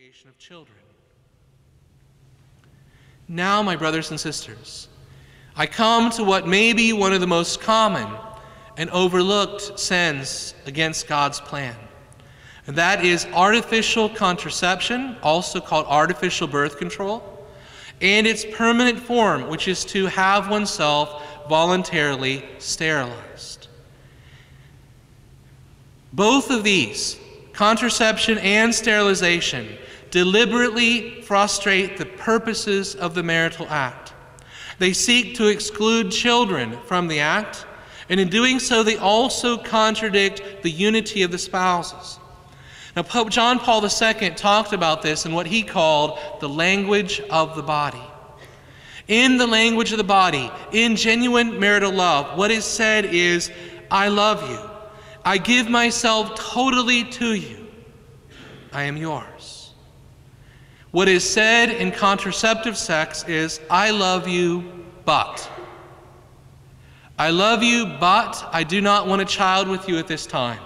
creation of children. Now, my brothers and sisters, I come to what may be one of the most common and overlooked sins against God's plan. And that is artificial contraception, also called artificial birth control, and its permanent form, which is to have oneself voluntarily sterilized. Both of these, contraception and sterilization, deliberately frustrate the purposes of the marital act. They seek to exclude children from the act, and in doing so, they also contradict the unity of the spouses. Now, Pope John Paul II talked about this in what he called the language of the body. In the language of the body, in genuine marital love, what is said is, I love you. I give myself totally to you. I am yours. What is said in contraceptive sex is, I love you, but. I love you, but I do not want a child with you at this time.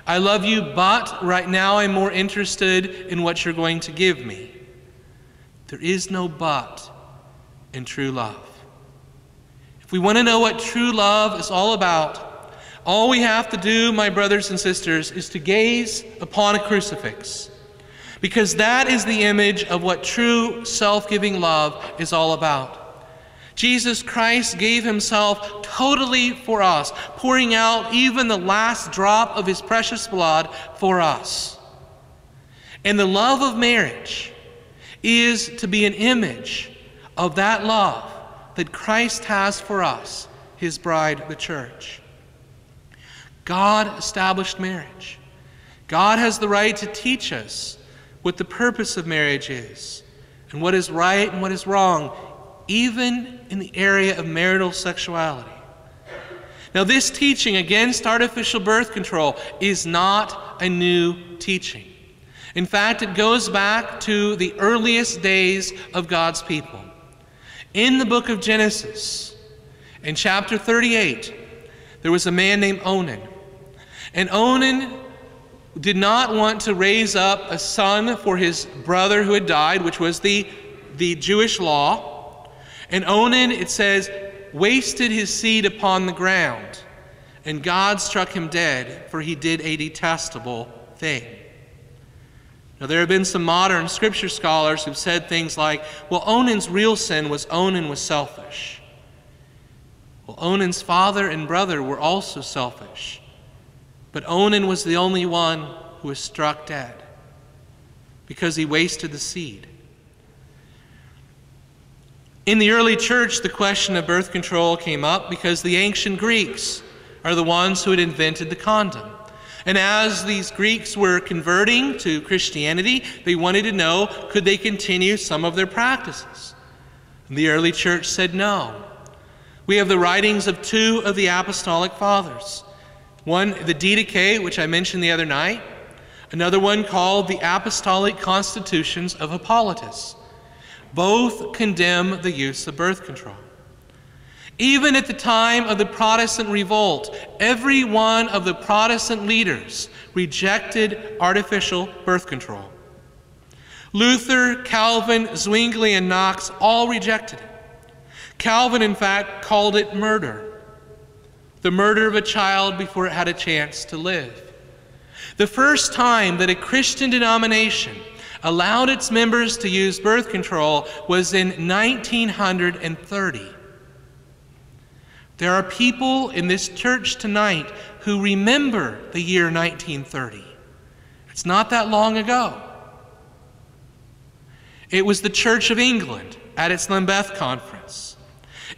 I love you, but right now I'm more interested in what you're going to give me. There is no but in true love. If we want to know what true love is all about, all we have to do, my brothers and sisters, is to gaze upon a crucifix, because that is the image of what true self-giving love is all about. Jesus Christ gave himself totally for us, pouring out even the last drop of his precious blood for us. And the love of marriage is to be an image of that love that Christ has for us, his bride, the church. God established marriage. God has the right to teach us what the purpose of marriage is, and what is right and what is wrong, even in the area of marital sexuality. Now, this teaching against artificial birth control is not a new teaching. In fact, it goes back to the earliest days of God's people. In the book of Genesis, in chapter 38, there was a man named Onan. And Onan did not want to raise up a son for his brother who had died, which was the Jewish law. And Onan, it says, wasted his seed upon the ground, and God struck him dead, for he did a detestable thing. Now, there have been some modern scripture scholars who've said things like, well, Onan's real sin was Onan was selfish. Well, Onan's father and brother were also selfish, but Onan was the only one who was struck dead because he wasted the seed. In the early church, the question of birth control came up because the ancient Greeks are the ones who had invented the condom. And as these Greeks were converting to Christianity, they wanted to know, could they continue some of their practices? And the early church said no. We have the writings of two of the apostolic fathers. One, the Didache, which I mentioned the other night. Another one called the Apostolic Constitutions of Hippolytus. Both condemn the use of birth control. Even at the time of the Protestant revolt, every one of the Protestant leaders rejected artificial birth control. Luther, Calvin, Zwingli, and Knox all rejected it. Calvin, in fact, called it murder. The murder of a child before it had a chance to live. The first time that a Christian denomination allowed its members to use birth control was in 1930. There are people in this church tonight who remember the year 1930. It's not that long ago. It was the Church of England at its Lambeth Conference.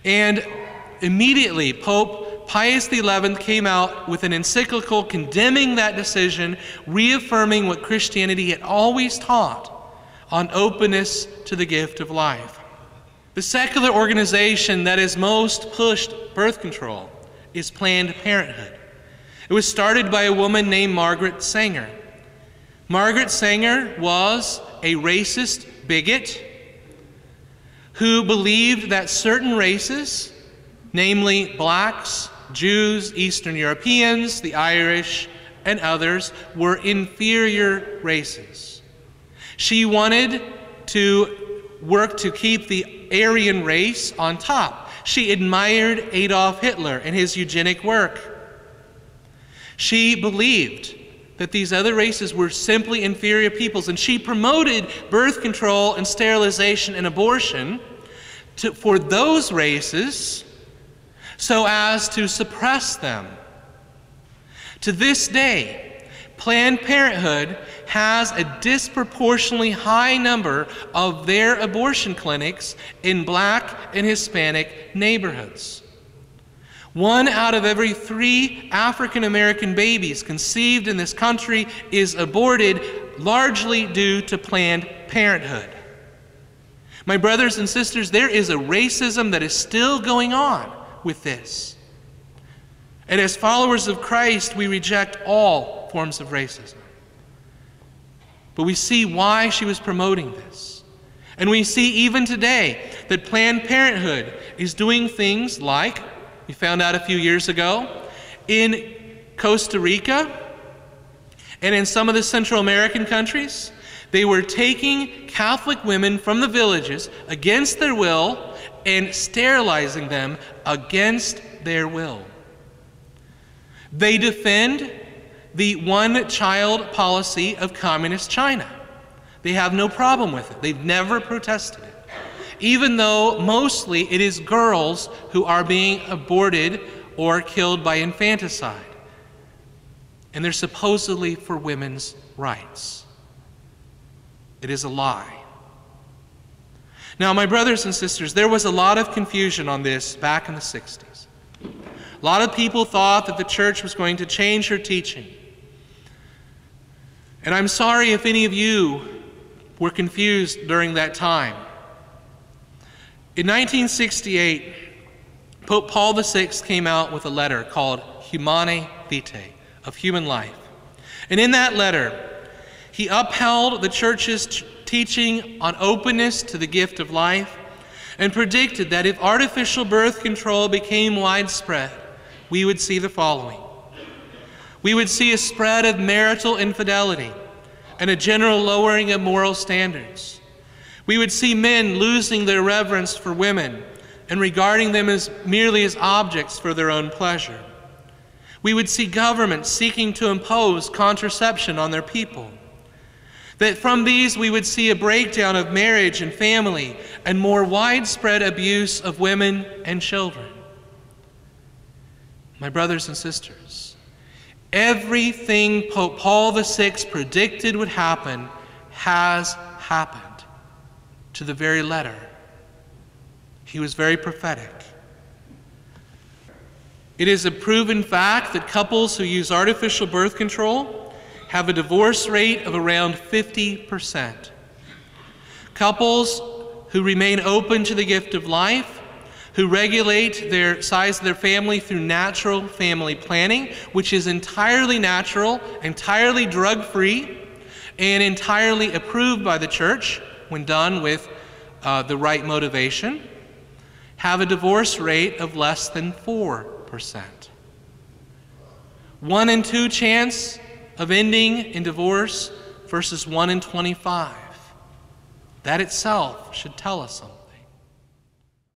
And immediately Pope Pius XI came out with an encyclical condemning that decision, reaffirming what Christianity had always taught on openness to the gift of life. The secular organization that has most pushed birth control is Planned Parenthood. It was started by a woman named Margaret Sanger. Margaret Sanger was a racist bigot who believed that certain races, namely blacks, Jews, Eastern Europeans, the Irish, and others, were inferior races. She wanted to work to keep the Aryan race on top. She admired Adolf Hitler and his eugenic work. She believed that these other races were simply inferior peoples, and she promoted birth control and sterilization and abortion for those races so as to suppress them. To this day, Planned Parenthood has a disproportionately high number of their abortion clinics in Black and Hispanic neighborhoods. 1 out of every 3 African American babies conceived in this country is aborted, largely due to Planned Parenthood. My brothers and sisters, there is a racism that is still going on with this. And as followers of Christ, we reject all forms of racism. But we see why she was promoting this. And we see even today that Planned Parenthood is doing things like, we found out a few years ago, in Costa Rica and in some of the Central American countries, they were taking Catholic women from the villages against their will and sterilizing them against their will. They defend the one-child policy of Communist China. They have no problem with it. They've never protested it, even though mostly it is girls who are being aborted or killed by infanticide. And they're supposedly for women's rights. It is a lie. Now, my brothers and sisters, there was a lot of confusion on this back in the 60s. A lot of people thought that the church was going to change her teaching. And I'm sorry if any of you were confused during that time. In 1968, Pope Paul VI came out with a letter called Humanae Vitae, of human life. And in that letter, he upheld the church's teaching on openness to the gift of life and predicted that if artificial birth control became widespread, we would see the following. We would see a spread of marital infidelity and a general lowering of moral standards. We would see men losing their reverence for women and regarding them as merely as objects for their own pleasure. We would see governments seeking to impose contraception on their people. That from these we would see a breakdown of marriage and family and more widespread abuse of women and children. My brothers and sisters, everything Pope Paul VI predicted would happen has happened to the very letter. He was very prophetic. It is a proven fact that couples who use artificial birth control have a divorce rate of around 50%. Couples who remain open to the gift of life, who regulate their size of their family through natural family planning, which is entirely natural, entirely drug-free, and entirely approved by the church when done with the right motivation, have a divorce rate of less than 4%. 1 in 2 chance of ending in divorce versus 1 in 25. That itself should tell us something.